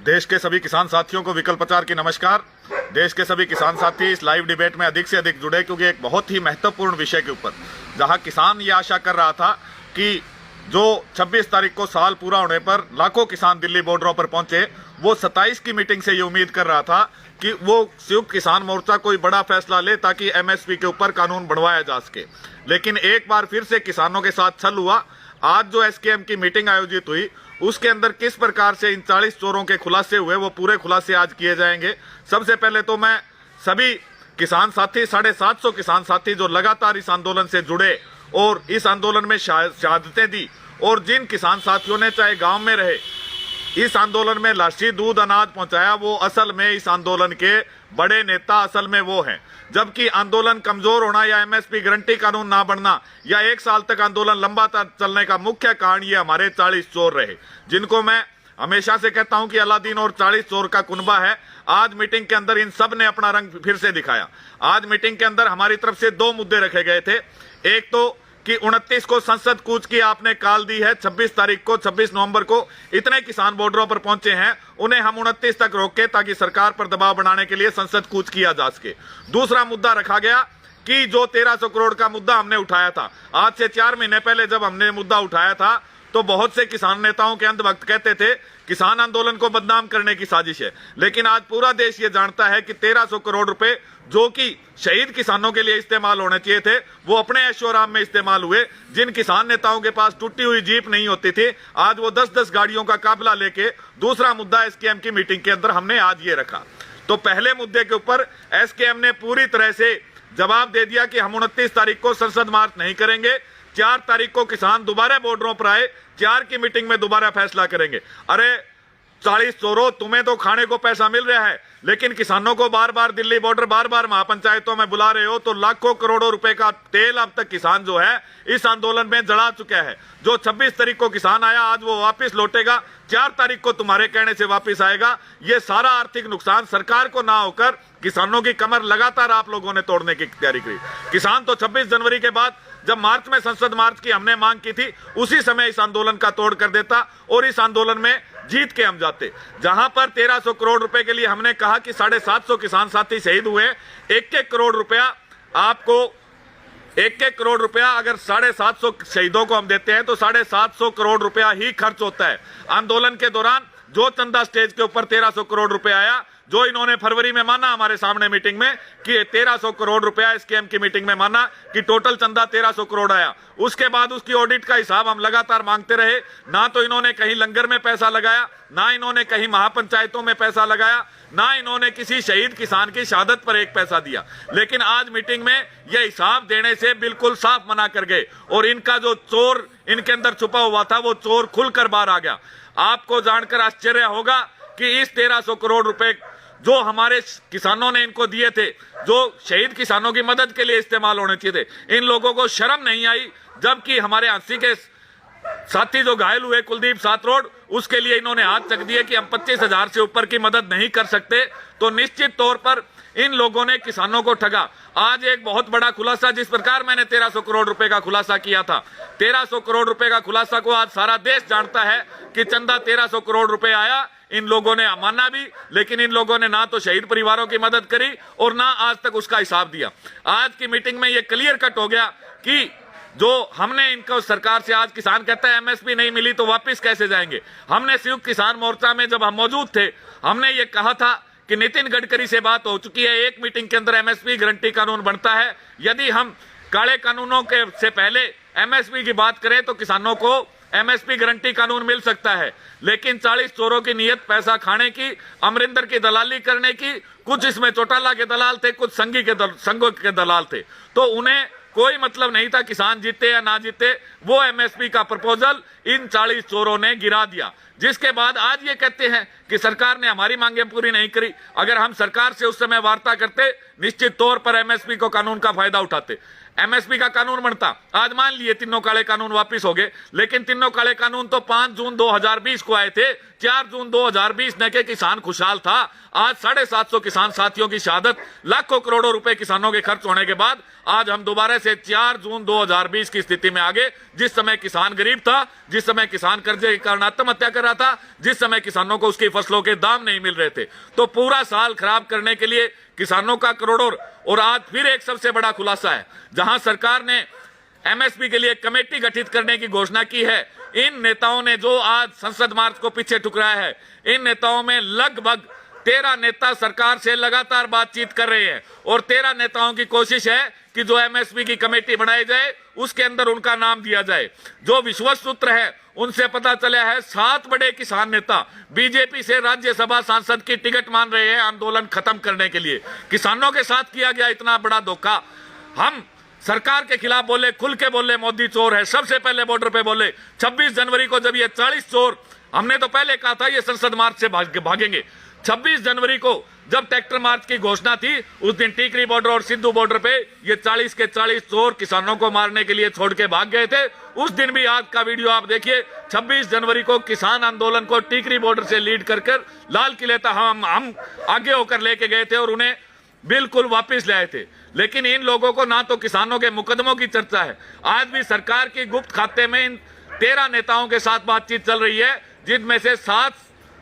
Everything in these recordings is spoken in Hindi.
देश के सभी किसान साथियों को विकल्प प्रचार की नमस्कार। देश के सभी किसान साथी इस लाइव डिबेट में अधिक से अधिक जुड़े, क्योंकि एक बहुत ही महत्वपूर्ण विषय के ऊपर, जहां किसान ये आशा कर रहा था कि जो 26 तारीख को साल पूरा होने पर लाखों किसान दिल्ली बॉर्डरों पर पहुंचे, वो 27 की मीटिंग से ये उम्मीद कर रहा था कि वो संयुक्त किसान मोर्चा कोई बड़ा फैसला ले ताकि एमएसपी के ऊपर कानून बढ़वाया जा सके। लेकिन एक बार फिर से किसानों के साथ छल हुआ। आज जो एसकेएम की मीटिंग आयोजित हुई, उसके अंदर किस प्रकार से इन 40 चोरों के खुलासे हुए, वो पूरे खुलासे आज किए जाएंगे। सबसे पहले तो मैं सभी किसान साथी, 750 किसान साथी जो लगातार इस आंदोलन से जुड़े और इस आंदोलन में शहादतें दी, और जिन किसान साथियों ने चाहे गांव में रहे इस आंदोलन में लाशी दूध अनाज पहुंचाया, वो असल में इस आंदोलन के बड़े नेता असल में वो हैं। जबकि आंदोलन कमजोर होना या एमएसपी गारंटी कानून ना बढ़ना या 1 साल तक आंदोलन लंबा चलने का मुख्य कारण ये हमारे 40 चोर रहे, जिनको मैं हमेशा से कहता हूं कि अलादीन और 40 चोर का कुनबा है। आज मीटिंग के अंदर इन सब ने अपना रंग फिर से दिखाया। आज मीटिंग के अंदर हमारी तरफ से 2 मुद्दे रखे गए थे। एक तो कि 29 को संसद कूच की आपने काल दी है, 26 तारीख को, 26 नवंबर को इतने किसान बॉर्डरों पर पहुंचे हैं, उन्हें हम 29 तक रोके ताकि सरकार पर दबाव बनाने के लिए संसद कूच किया जा सके। दूसरा मुद्दा रखा गया कि जो 1300 करोड़ का मुद्दा हमने उठाया था, आज से 4 महीने पहले जब हमने मुद्दा उठाया था तो बहुत से किसान नेताओं के अंधभक्त कहते थे किसान आंदोलन को बदनाम करने की साजिश है। लेकिन आज पूरा देश ये जानता है कि 1300 करोड़ रुपए जो कि शहीद किसानों के लिए इस्तेमाल होने चाहिए थे, वो अपने ऐशोआराम में इस्तेमाल हुए। जिन किसान नेताओं के पास टूटी हुई जीप नहीं होती थी, आज वो 10-10 गाड़ियों का काफिला लेके दूसरा मुद्दा एसकेएम की मीटिंग के अंदर हमने आज ये रखा। तो पहले मुद्दे के ऊपर एसकेएम ने पूरी तरह से जवाब दे दिया कि हम 29 तारीख को संसद मार्च नहीं करेंगे, 4 तारीख को किसान दोबारा बॉर्डरों पर आए, 4 की मीटिंग में दोबारा फैसला करेंगे। अरे 40 चोरों, तुम्हें तो खाने को पैसा मिल रहा है, लेकिन किसानों को बार बार दिल्ली बॉर्डर, बार बार महापंचायतों में बुला रहे हो, तो लाखों करोड़ों रुपए का तेल अब तक किसान जो है इस आंदोलन में जला चुका है। जो 26 तारीख को किसान आया, आज वो वापस लौटेगा, 4 तारीख को तुम्हारे कहने से वापस आएगा। ये सारा आर्थिक नुकसान सरकार को ना होकर किसानों की कमर लगातार आप लोगों ने तोड़ने की तैयारी करी। किसान तो 26 जनवरी के बाद जब मार्च में संसद मार्च की हमने मांग की थी, उसी समय इस आंदोलन का तोड़ कर देता और इस आंदोलन में जीत के हम जाते। जहां पर 1300 करोड़ रुपए के लिए हमने कहा कि 750 किसान साथी शहीद हुए, 1-1 करोड़ रुपया आपको, 1-1 करोड़ रुपया अगर 750 शहीदों को हम देते हैं तो 750 करोड़ रुपया ही खर्च होता है। आंदोलन के दौरान जो चंदा स्टेज के ऊपर 1300 करोड़ रुपया आया, जो इन्होंने फरवरी में माना हमारे सामने मीटिंग में कि 1300 करोड़ रुपया एसकेएम की मीटिंग में माना कि टोटल चंदा 1300 करोड़ आया, उसके बाद उसकी ऑडिट का हिसाब हम लगातार मांगते रहे। ना तो इन्होंने कहीं लंगर में पैसा लगाया, ना इन्होंने कहीं महापंचायतों में पैसा लगाया, ना इन्होंने किसी शहीद किसान की शहादत पर एक पैसा दिया। लेकिन आज मीटिंग में यह हिसाब देने से बिल्कुल साफ मना कर गए, और इनका जो चोर इनके अंदर छुपा हुआ था, वो चोर खुलकर बाहर आ गया। आपको जानकर आश्चर्य होगा कि इस 1300 करोड़ रुपए जो हमारे किसानों ने इनको दिए थे, जो शहीद किसानों की मदद के लिए इस्तेमाल होने चाहिए थे, इन लोगों को शर्म नहीं आई। जबकि हमारे आंसी के साथी जो घायल हुए कुलदीप सातरोड, उसके लिए इन्होंने हाथ चक दिए कि हम 25,000 से ऊपर की मदद नहीं कर सकते। तो निश्चित तौर पर इन लोगों ने किसानों को ठगा। आज एक बहुत बड़ा खुलासा, जिस प्रकार मैंने 1300 करोड़ रुपए का खुलासा किया था, 1300 करोड़ रुपए का खुलासा को आज सारा देश जानता है कि चंदा 1300 करोड़ रुपए आया। इन लोगों ने माना भी, लेकिन इन लोगों ने ना तो शहीद परिवारों की मदद करी और ना आज तक उसका हिसाब दिया। आज की मीटिंग में यह क्लियर कट हो गया कि जो हमने इनको सरकार से, आज किसान कहता है एमएसपी नहीं मिली तो वापस कैसे जाएंगे। हमने संयुक्त किसान मोर्चा में जब हम मौजूद थे, हमने ये कहा था कि नितिन गडकरी से बात हो चुकी है, एक मीटिंग के अंदर एमएसपी गारंटी कानून बनता है। यदि हम काले कानूनों के से पहले एमएसपी की बात करें तो किसानों को एमएसपी गारंटी कानून मिल सकता है। लेकिन 40 चोरों की नीयत पैसा खाने की, अमरिंदर की दलाली करने की, कुछ इसमें चौटाला के दलाल थे, कुछ संघों के दलाल थे, तो उन्हें कोई मतलब नहीं था किसान जीते या ना जीते। वो एमएसपी का प्रपोजल इन 40 चोरों ने गिरा दिया, जिसके बाद आज ये कहते हैं कि सरकार ने हमारी मांगें पूरी नहीं करी। अगर हम सरकार से उस समय वार्ता करते, निश्चित तौर पर एमएसपी को कानून का फायदा उठाते। एमएसपी का कानून बनता, आज मान लिए तीनों काले कानून वापस हो गए, लेकिन तीनों काले कानून तो 5 जून 2020 को आए थे। 4 जून 2020 न के किसान खुशहाल था। आज 750 किसान साथियों की शहादत, लाखों करोड़ों रुपए किसानों के खर्च होने के बाद आज हम दोबारा से 4 जून 2020 की स्थिति में आ गए, जिस समय किसान गरीब था, जिस समय किसान कर्जे के कारण आत्महत्या कर रहा था, जिस समय किसानों को उसकी फसलों के दाम नहीं मिल रहे थे। तो पूरा साल खराब करने के लिए किसानों का करोड़ों। और आज फिर एक सबसे बड़ा खुलासा है, जहां सरकार ने एमएसपी के लिए कमेटी गठित करने की घोषणा की है। इन नेताओं ने जो आज संसद मार्च को पीछे ठुकराया है, इन नेताओं में लगभग 13 नेता सरकार से लगातार बातचीत कर रहे हैं और 13 नेताओं की कोशिश है कि जो एमएसपी की कमेटी बनाई जाए उसके अंदर उनका नाम दिया जाए। जो विश्वस्त सूत्र है उनसे पता चला है 7 बड़े किसान नेता बीजेपी से राज्यसभा सांसद की टिकट मान रहे हैं आंदोलन खत्म करने के लिए। किसानों के साथ किया गया इतना बड़ा धोखा। हम सरकार के खिलाफ बोले, खुल के बोले मोदी चोर है, सबसे पहले बॉर्डर पे बोले। 26 जनवरी को जब ये 40 चोर, हमने तो पहले कहा था ये संसद मार्च से भागेंगे। 26 जनवरी को जब ट्रैक्टर मार्च की घोषणा थी, उस दिन टीकरी बॉर्डर और सिद्धू बॉर्डर पे ये 40 के 40 चोर किसानों को मारने के लिए छोड़ के भाग गए थे। उस दिन भी आज का वीडियो आप देखिए। 26 जनवरी को किसान आंदोलन को टीकरी बॉर्डर से लीड कर लाल किले तक हम आगे होकर लेके गए थे और उन्हें बिल्कुल वापस ले आए थे। लेकिन इन लोगों को ना तो किसानों के मुकदमों की चर्चा है। आज भी सरकार की गुप्त खाते में इन 13 नेताओं के साथ बातचीत चल रही है, जिनमें से 7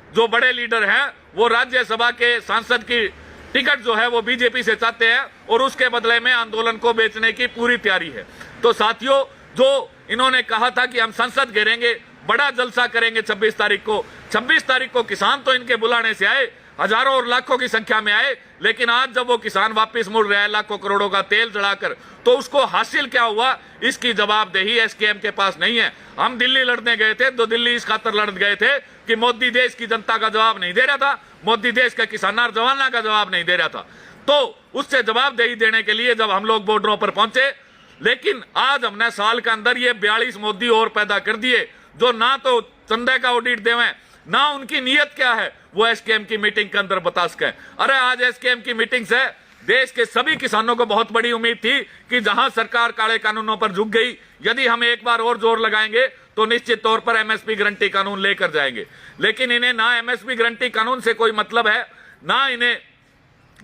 जो बड़े लीडर हैं वो राज्यसभा के सांसद की टिकट जो है वो बीजेपी से चाहते हैं और उसके बदले में आंदोलन को बेचने की पूरी तैयारी है। तो साथियों, जो इन्होंने कहा था कि हम संसद घेरेंगे, बड़ा जलसा करेंगे 26 तारीख को, 26 तारीख को किसान तो इनके बुलाने से आए, हजारों और लाखों की संख्या में आए, लेकिन आज जब वो किसान वापस मुड़ रहा है लाखों करोड़ों का तेल चढ़ाकर, तो उसको हासिल क्या हुआ, इसकी जवाबदेही एसकेएम के पास नहीं है। हम दिल्ली लड़ने गए थे तो दिल्ली इस खातर लड़ गए थे कि मोदी देश की जनता का जवाब नहीं दे रहा था, मोदी देश के किसाना जवाना का जवाब नहीं दे रहा था। तो उससे जवाबदेही देने के लिए जब हम लोग बॉर्डरों पर पहुंचे, लेकिन आज हमने साल के अंदर ये 42 मोदी और पैदा कर दिए, जो ना तो चंदे का ऑडिट देवें, ना उनकी नीयत क्या है वो एसकेएम की मीटिंग के अंदर बता सके। अरे आज एसकेएम की मीटिंग से देश के सभी किसानों को बहुत बड़ी उम्मीद थी कि जहां सरकार काले कानूनों पर झुक गई, यदि हम एक बार और जोर लगाएंगे तो निश्चित तौर पर एमएसपी गारंटी कानून लेकर जाएंगे। लेकिन इन्हें ना एमएसपी गारंटी कानून से कोई मतलब है, ना इन्हें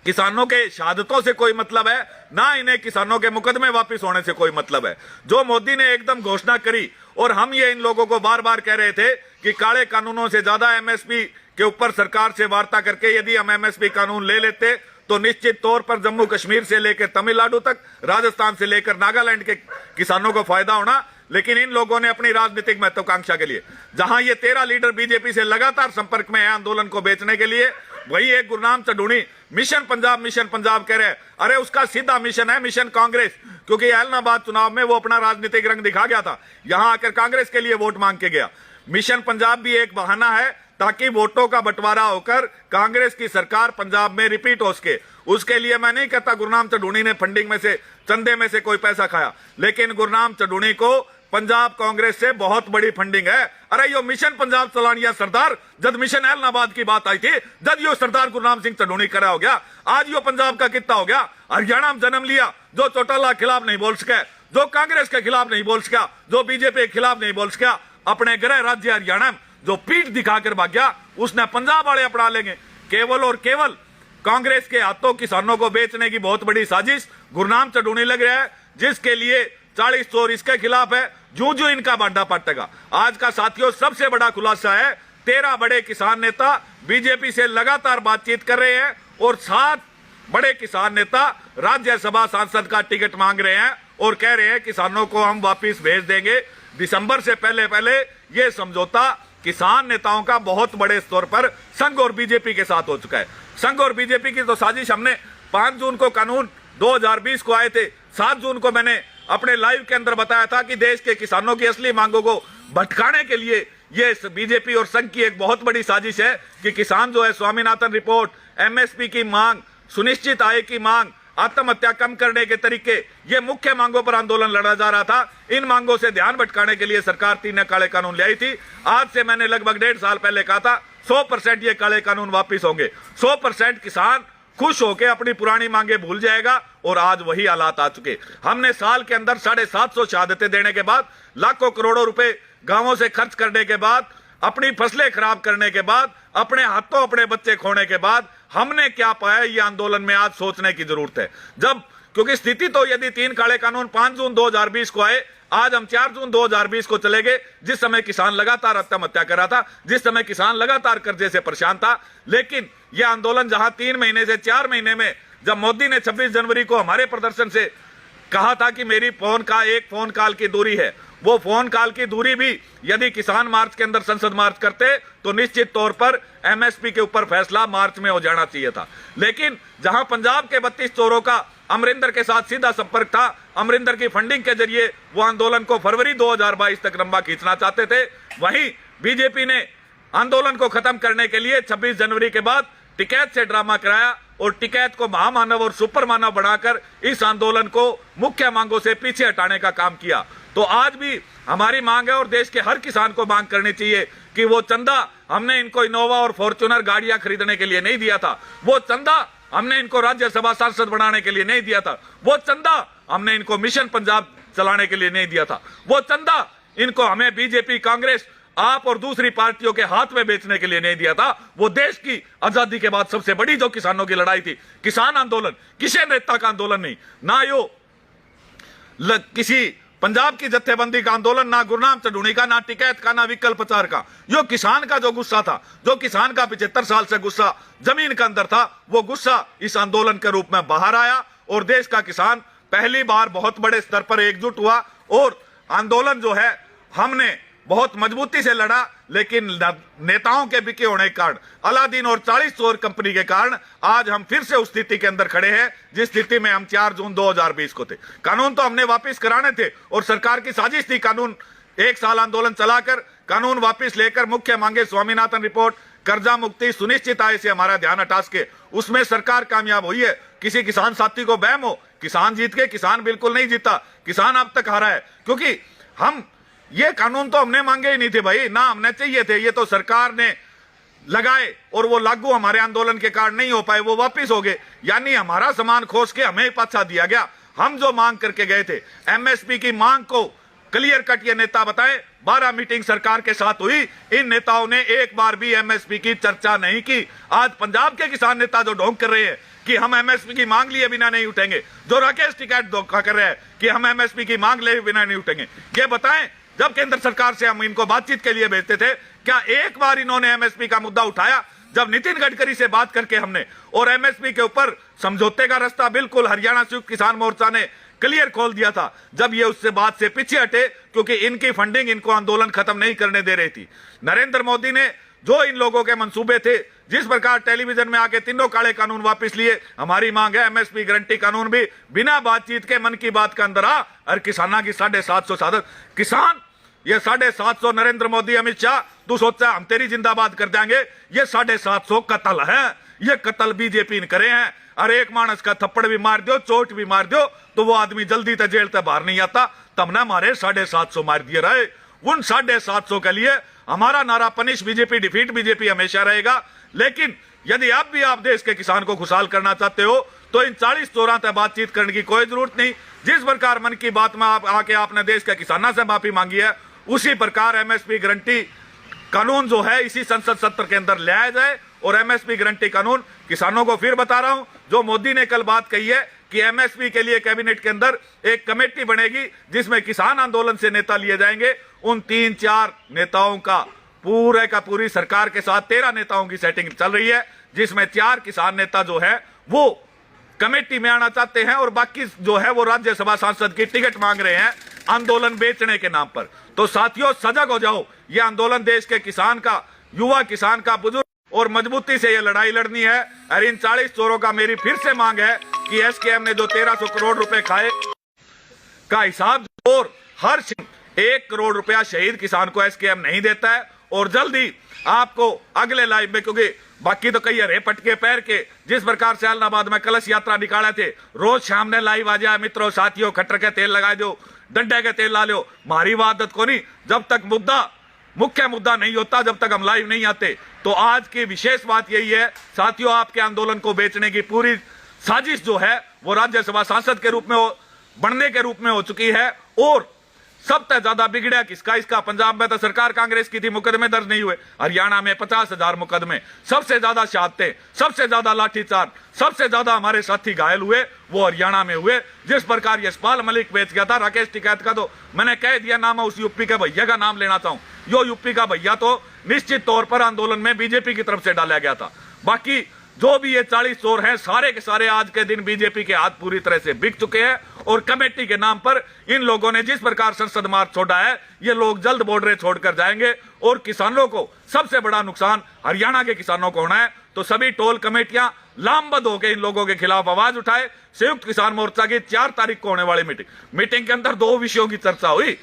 किसानों के शहादतों से कोई मतलब है, ना इन्हें किसानों के मुकदमे वापस होने से कोई मतलब है। जो मोदी ने एकदम घोषणा करी और हम ये इन लोगों को बार बार कह रहे थे कि काले कानूनों से ज्यादा एमएसपी के ऊपर सरकार से वार्ता करके यदि हम एमएसपी कानून ले लेते तो निश्चित तौर पर जम्मू कश्मीर से लेकर तमिलनाडु तक, राजस्थान से लेकर नागालैंड के किसानों को फायदा होना। लेकिन इन लोगों ने अपनी राजनीतिक महत्वाकांक्षा के लिए, जहां ये 13 लीडर बीजेपी से लगातार संपर्क में है आंदोलन को बेचने के लिए, वही एक गुरनाम चढ़ूनी मिशन पंजाब कह रहे हैं। अरे उसका सीधा मिशन है मिशन कांग्रेस, क्योंकि ऐलनाबाद चुनाव में वो अपना राजनीतिक रंग दिखा गया था, यहां आकर कांग्रेस के लिए वोट मांग के गया। मिशन पंजाब भी एक बहाना है ताकि वोटों का बंटवारा होकर कांग्रेस की सरकार पंजाब में रिपीट हो सके। उसके लिए मैं नहीं कहता गुरनाम चढ़ूनी ने फंडिंग में से, चंदे में से कोई पैसा खाया, लेकिन गुरनाम चढ़ूनी को पंजाब कांग्रेस से बहुत बड़ी फंडिंग है। अरे यो मिशन पंजाब चलानिया सरदार, जब मिशन ऐलनाबाद की बात आई थी, जब यो सरदार गुरनाम सिंह चढ़ूनी खड़ा हो गया, आज यो पंजाब का कितना हो गया। हरियाणा में जन्म लिया, जो चौटाला के खिलाफ नहीं बोल सके, जो कांग्रेस के खिलाफ नहीं बोल सका, जो बीजेपी के खिलाफ नहीं बोल सका, अपने गृह राज्य हरियाणा में जो पीठ दिखाकर भाग गया, उसने पंजाब वाले अपना लेंगे। केवल और केवल कांग्रेस के हाथों किसानों को बेचने की बहुत बड़ी साजिश गुरनाम चढ़ूनी लग रहा है, जिसके लिए 40 चोर इसके खिलाफ है। जो इनका बांटा पटेगा। आज का साथियों सबसे बड़ा खुलासा है, 13 बड़े किसान नेता बीजेपी से लगातार बातचीत कर रहे हैं और 7 बड़े किसान नेता राज्यसभा सांसद का टिकट मांग रहे हैं और कह रहे हैं किसानों को हम वापिस भेज देंगे। दिसंबर से पहले यह समझौता किसान नेताओं का बहुत बड़े स्तर पर संघ और बीजेपी के साथ हो चुका है। संघ और बीजेपी की तो साजिश हमने 5 जून को कानून 2020 को आए थे, 7 जून को मैंने अपने लाइव के अंदर बताया था कि देश के किसानों की असली मांगों को भटकाने के लिए ये बीजेपी और संघ की एक बहुत बड़ी साजिश है कि किसान जो है स्वामीनाथन रिपोर्ट, एमएसपी की मांग, सुनिश्चित आय की मांग, आत्महत्या कम करने के तरीके, ये मुख्य मांगों पर आंदोलन लड़ा जा रहा था। इन मांगों से ध्यान भटकाने के लिए सरकार 3 काले कानून ले आई थी। आज से मैंने लगभग 1.5 साल पहले कहा था 100% ये काले कानून वापिस होंगे। 100% किसान खुश होकर अपनी पुरानी मांगे भूल जाएगा। और आज वही हालात आ चुके। हमने साल के अंदर 750 शहादतें देने के बाद, लाखों करोड़ों रुपए गांवों से खर्च करने के बाद, अपनी फसलें खराब करने के बाद, अपने हाथों अपने बच्चे खोने के बाद हमने क्या पाया, ये आंदोलन में आज सोचने की जरूरत है। जब क्योंकि स्थिति तो यदि 3 काले कानून 5 जून 2020 को आए, आज हम 4 जून 2020 को चले गए, जिस समय किसान लगातार आत्महत्या कर रहा था, जिस समय किसान लगातार कर्जे से परेशान था। लेकिन यह आंदोलन जहां 3 महीने से 4 महीने में, जब मोदी ने 26 जनवरी को हमारे प्रदर्शन से कहा था कि मेरी एक फोन कॉल की दूरी है, वो फोन कॉल की दूरी भी यदि किसान मार्च के अंदर संसद मार्च करते तो निश्चित तौर पर एमएसपी के ऊपर फैसला मार्च में हो जाना चाहिए था। लेकिन जहां पंजाब के 32 चोरों का अमरिंदर के साथ सीधा संपर्क था, अमरिंदर की फंडिंग के जरिए वो आंदोलन को फरवरी 2022 तक लंबा खींचना चाहते थे, वहीं बीजेपी ने आंदोलन को खत्म करने के लिए 26 जनवरी के बाद टिकैत से ड्रामा कराया और टिकैत को महामानव और सुपर मानव बनाकर इस आंदोलन को मुख्य मांगों से पीछे हटाने का काम किया। तो आज भी हमारी मांग है और देश के हर किसान को मांग करनी चाहिए कि वो चंदा हमने इनको इनोवा और फॉर्च्यूनर गाड़ियां खरीदने के लिए नहीं दिया था, वो चंदा हमने इनको राज्यसभा सांसद बनाने के लिए नहीं दिया था, वो चंदा हमने इनको मिशन पंजाब चलाने के लिए नहीं दिया था, वो चंदा इनको हमें बीजेपी, कांग्रेस, आप और दूसरी पार्टियों के हाथ में बेचने के लिए नहीं दिया था। वो देश की आजादी के बाद सबसे बड़ी जो किसानों की लड़ाई थी, किसान आंदोलन, किसी नेता का आंदोलन नहीं, ना यो किसी पंजाब की जत्थेबंदी का आंदोलन, ना गुरनाम चढ़ूनी का, ना टिकैत का, ना विकल्प प्रचार का। यो किसान का जो गुस्सा था, जो किसान का 75 साल से गुस्सा जमीन के अंदर था, वो गुस्सा इस आंदोलन के रूप में बाहर आया और देश का किसान पहली बार बहुत बड़े स्तर पर एकजुट हुआ। और आंदोलन जो है हमने बहुत मजबूती से लड़ा, लेकिन नेताओं के बिके होने के कारण, अलादीन और 40 चोर कंपनी के कारण आज हम फिर से उस स्थिति के अंदर खड़े हैं जिस स्थिति में हम 4 जून 2020 को थे। कानून तो हमने वापस कराने थे और सरकार की साजिश थी कानून 1 साल आंदोलन चलाकर कानून वापस लेकर मुख्य मांगे स्वामीनाथन रिपोर्ट, कर्जा मुक्ति, सुनिश्चित आय से हमारा ध्यान हटा सके। उसमें सरकार कामयाब हुई है। किसी किसान साथी को बहम हो, किसान जीत के, किसान बिल्कुल नहीं जीता, किसान अब तक हारा है, क्योंकि हम ये कानून तो हमने मांगे ही नहीं थे भाई, ना हमने चाहिए थे, ये तो सरकार ने लगाए और वो लागू हमारे आंदोलन के कारण नहीं हो पाए, वो वापस हो गए। यानी हमारा सामान खोस के हमें पाछा दिया गया। हम जो मांग करके गए थे एमएसपी की मांग को क्लियर कट ये नेता बताए, 12 मीटिंग सरकार के साथ हुई, इन नेताओं ने एक बार भी एमएसपी की चर्चा नहीं की। आज पंजाब के किसान नेता जो ढोंग कर रहे हैं कि हम एमएसपी की मांग लिए बिना नहीं उठेंगे, जो राकेश टिकैत धोखा कर रहे हैं कि हम एमएसपी की मांग लिए बिना नहीं उठेंगे, ये बताएं जब केंद्र सरकार से हम इनको बातचीत के लिए भेजते थे, क्या एक बार इन्होंने एमएसपी का मुद्दा उठाया? जब नितिन गडकरी से बात करके हमने और एमएसपी के ऊपर समझौते का रास्ता बिल्कुल हरियाणा संयुक्त किसान मोर्चा ने क्लियर खोल दिया था, जब ये उससे बात से पीछे हटे क्योंकि इनकी फंडिंग इनको आंदोलन खत्म नहीं करने दे रही थी। नरेंद्र मोदी ने जो इन लोगों के मंसूबे थे, जिस प्रकार टेलीविजन में आके तीनों काले कानून वापस लिए, हमारी मांग है एमएसपी गारंटी कानून भी बिना बातचीत के मन की बात के अंदर आ और किसाना की 750 साधक किसान, ये 750 नरेंद्र मोदी, अमित शाह, तू सोचा हम तेरी जिंदाबाद कर देंगे? ये 750 कत्ल है, ये कत्ल बीजेपी ने करे हैं। अरे एक मानस का थप्पड़ भी मार दो, चोट भी मार दो, तो वो आदमी जल्दी से जेल से बाहर नहीं आता। तब ना मारे 750 मार दिए रहे। उन 750 के लिए हमारा नारा पनिश बीजेपी, डिफीट बीजेपी हमेशा रहेगा। लेकिन यदि आप भी आप देश के किसान को खुशहाल करना चाहते हो तो इन 40 चोरों से बातचीत करने की कोई जरूरत नहीं। जिस प्रकार मन की बात में आके आपने देश के किसानों से माफी मांगी है, उसी प्रकार एमएसपी गारंटी कानून जो है इसी संसद सत्र के अंदर लाया जाए। और एमएसपी गारंटी कानून, किसानों को फिर बता रहा हूं, जो मोदी ने कल बात कही है कि एमएसपी के लिए कैबिनेट के अंदर एक कमेटी बनेगी जिसमें किसान आंदोलन से नेता लिए जाएंगे। उन 3-4 नेताओं का पूरे का पूरी सरकार के साथ 13 नेताओं की सेटिंग चल रही है, जिसमें 4 किसान नेता जो है वो कमेटी में आना चाहते हैं और बाकी जो है वो राज्यसभा सांसद की टिकट मांग रहे हैं आंदोलन बेचने के नाम पर। तो साथियों सजग हो जाओ, ये आंदोलन देश के किसान का, युवा किसान का, बुजुर्ग, और मजबूती से ये लड़ाई लड़नी है। और इन 40 चोरों का मेरी फिर से मांग है कि एसकेएम ने जो 1300 करोड़ रुपए खाए का हिसाब और हर 1 करोड़ रुपया शहीद किसान को एसकेएम नहीं देता है। और जल्दी आपको अगले लाइव में, क्योंकि बाकी तो कई हरे पटके पैर के, जिस प्रकार से अलनाबाद में कलश यात्रा निकाले थे, रोज शाम ने लाइव आ जाए मित्रों साथियों, खट्टर के तेल लगा दो, डंडे के तेल ला लो, मारी आदत को नहीं। जब तक मुद्दा मुख्य मुद्दा नहीं होता जब तक हम लाइव नहीं आते। तो आज की विशेष बात यही है साथियों, आपके आंदोलन को बेचने की पूरी साजिश जो है वो राज्यसभा सांसद के रूप में बनने के रूप में हो चुकी है। और सबसे ज्यादा बिगड़ा किसका? इसका पंजाब में तो सरकार कांग्रेस की थी, मुकदमे दर्ज नहीं हुए। हरियाणा में 50,000 मुकदमे, सबसे ज्यादा शहादतें, सबसे ज्यादा लाठीचार्ज, सबसे ज्यादा हमारे साथी घायल हुए वो हरियाणा में हुए। जिस प्रकार यशपाल मलिक बेच गया था राकेश टिकैत का, तो मैंने कह दिया ना मैं उस यूपी के भैया का नाम लेना चाहूं। यो यूपी का भैया तो निश्चित तौर पर आंदोलन में बीजेपी की तरफ से डाला गया था। बाकी जो भी ये 40 चोर हैं सारे के सारे आज के दिन बीजेपी के हाथ पूरी तरह से बिक चुके हैं। और कमेटी के नाम पर इन लोगों ने जिस प्रकार संसद मार्ग छोड़ा है, ये लोग जल्द बॉर्डर छोड़कर जाएंगे। और किसानों को सबसे बड़ा नुकसान हरियाणा के किसानों को होना है। तो सभी टोल कमेटियां लामबंद होकर इन लोगों के खिलाफ आवाज उठाए। संयुक्त किसान मोर्चा की 4 तारीख को होने वाली मीटिंग के अंदर 2 विषयों की चर्चा हुई,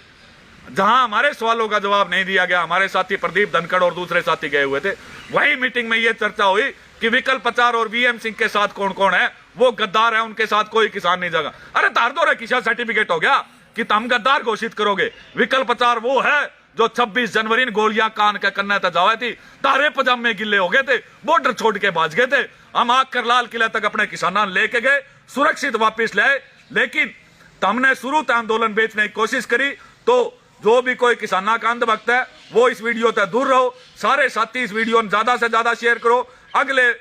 जहां हमारे सवालों का जवाब नहीं दिया गया। हमारे साथी प्रदीप धनखड़ और दूसरे साथी गए हुए थे। वही मीटिंग में यह चर्चा हुई कि विकल्प 4 और वीएम सिंह के साथ कौन कौन है, वो गद्दार है, उनके साथ कोई किसान नहीं जाएगा। अरे तार दो रे, किसा सर्टिफिकेट हो गया कि तुम गद्दार घोषित करोगे? विकल्प 4 वो है जो 26 जनवरी ने गोलियां कान के कन्ने तक जावे थी, तारे पजामे गिले हो गए थे, बॉर्डर छोड़ के भाज गए थे। हम आकर लाल किले तक अपने किसानों लेके गए, सुरक्षित वापिस लाए। लेकिन तुमने शुरू से आंदोलन बेचने की कोशिश करी। तो जो भी कोई किसाना का अंधभक्त है वो इस वीडियो से दूर रहो। सारे साथी इस वीडियो में ज्यादा से ज्यादा शेयर करो। अगले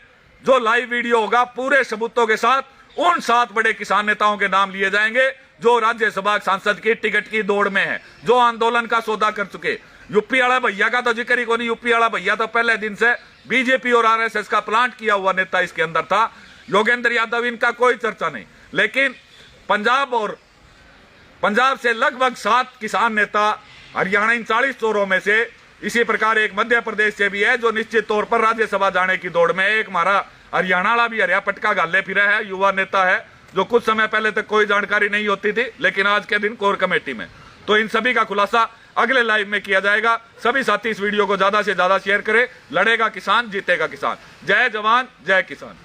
जो लाइव वीडियो होगा पूरे सबूतों के साथ उन 7 बड़े किसान नेताओं के नाम लिए जाएंगे जो राज्यसभा सांसद की टिकट की दौड़ में है, जो आंदोलन का सौदा कर चुके। यूपी वाला भैया का तो जिक्र ही कोई नहीं। यूपी वाला भैया तो पहले दिन से बीजेपी और आरएसएस का प्लांट किया हुआ नेता इसके अंदर था। योगेंद्र यादव, इनका कोई चर्चा नहीं। लेकिन पंजाब से लगभग 7 किसान नेता, हरियाणा इन 40 चोरों में से, इसी प्रकार एक मध्य प्रदेश से भी है जो निश्चित तौर पर राज्यसभा जाने की दौड़ में है। एक हमारा हरियाणा वाला भी हरिया पटका गाले फिरा है, युवा नेता है, जो कुछ समय पहले तक कोई जानकारी नहीं होती थी लेकिन आज के दिन कोर कमेटी में। तो इन सभी का खुलासा अगले लाइव में किया जाएगा। सभी साथी इस वीडियो को ज्यादा से ज्यादा शेयर करें। लड़ेगा किसान, जीतेगा किसान। जय जवान, जय किसान।